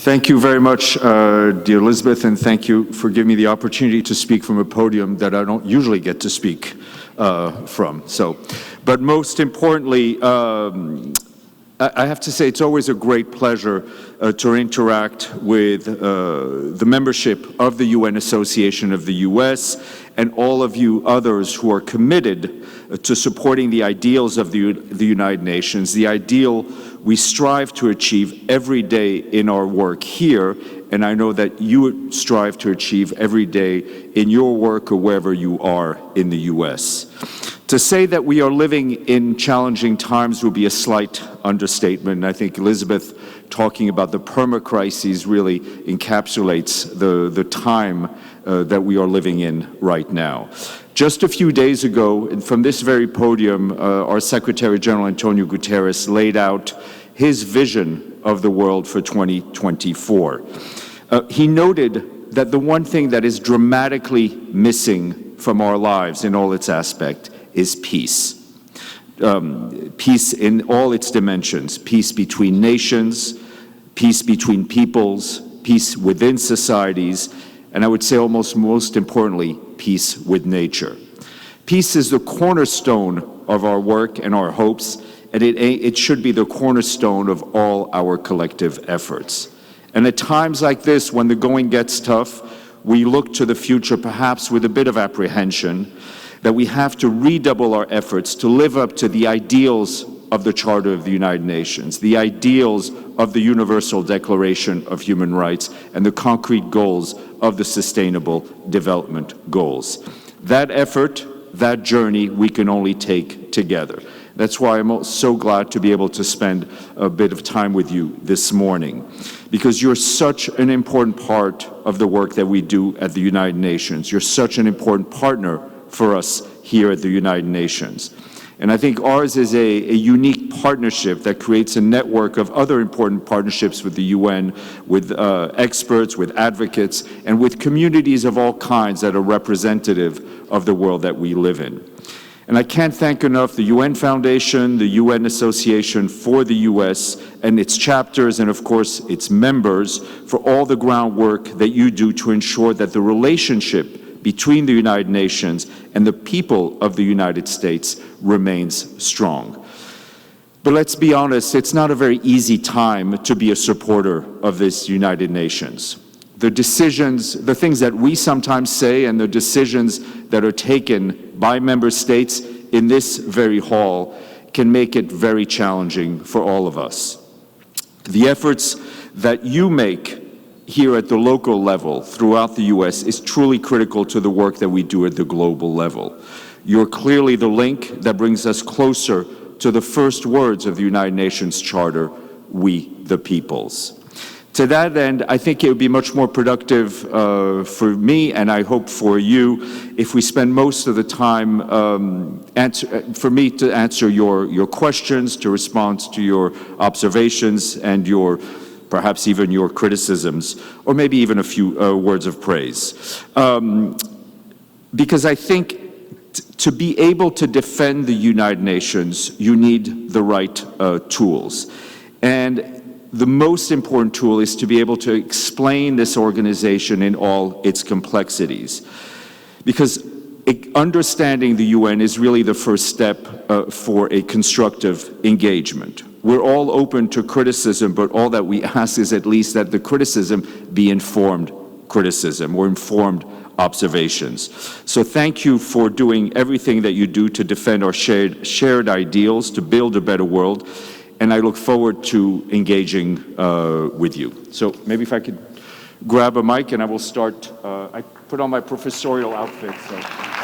Thank you very much, dear Elizabeth, and thank you for giving me the opportunity to speak from a podium that I don't usually get to speak from. But most importantly, I have to say it's always a great pleasure to interact with the membership of the UN Association of the US and all of you others who are committed to supporting the ideals of the United Nations, the ideal we strive to achieve every day in our work here, and I know that you strive to achieve every day in your work or wherever you are in the US. To say that we are living in challenging times would be a slight understatement. I think Elizabeth talking about the perma-crises really encapsulates the time that we are living in right now. Just a few days ago, and from this very podium, our Secretary-General António Guterres laid out his vision of the world for 2024. He noted that the one thing that is dramatically missing from our lives in all its aspects is peace. Peace in all its dimensions, peace between nations, peace between peoples, peace within societies, and I would say almost most importantly, peace with nature. Peace is the cornerstone of our work and our hopes, and it should be the cornerstone of all our collective efforts. And at times like this, when the going gets tough, we look to the future perhaps with a bit of apprehension that we have to redouble our efforts to live up to the ideals of the Charter of the United Nations, the ideals of the Universal Declaration of Human Rights, and the concrete goals of the Sustainable Development Goals. That effort, that journey, we can only take together. That's why I'm so glad to be able to spend a bit of time with you this morning, because you're such an important part of the work that we do at the United Nations. You're such an important partner for us here at the United Nations. And I think ours is a unique partnership that creates a network of other important partnerships with the UN, with experts, with advocates, and with communities of all kinds that are representative of the world that we live in. And I can't thank enough the UN Foundation, the UN Association for the US, and its chapters, and of course its members, for all the groundwork that you do to ensure that the relationship between the United Nations and the people of the United States remains strong. But let's be honest, it's not a very easy time to be a supporter of this United Nations. The decisions, the things that we sometimes say and the decisions that are taken by member states in this very hall can make it very challenging for all of us. The efforts that you make here at the local level throughout the US is truly critical to the work that we do at the global level. You're clearly the link that brings us closer to the first words of the United Nations Charter, we the peoples. To that end, I think it would be much more productive for me, and I hope for you, if we spend most of the time for me to answer your questions, to respond to your observations and perhaps even your criticisms, or maybe even a few words of praise. Because I think to be able to defend the United Nations, you need the right tools. And the most important tool is to be able to explain this organization in all its complexities. Because understanding the UN is really the first step for a constructive engagement. We're all open to criticism, but all that we ask is at least that the criticism be informed criticism or informed observations. So thank you for doing everything that you do to defend our shared ideals, to build a better world, and I look forward to engaging with you. So maybe if I could grab a mic and I will start. I put on my professorial outfit. So.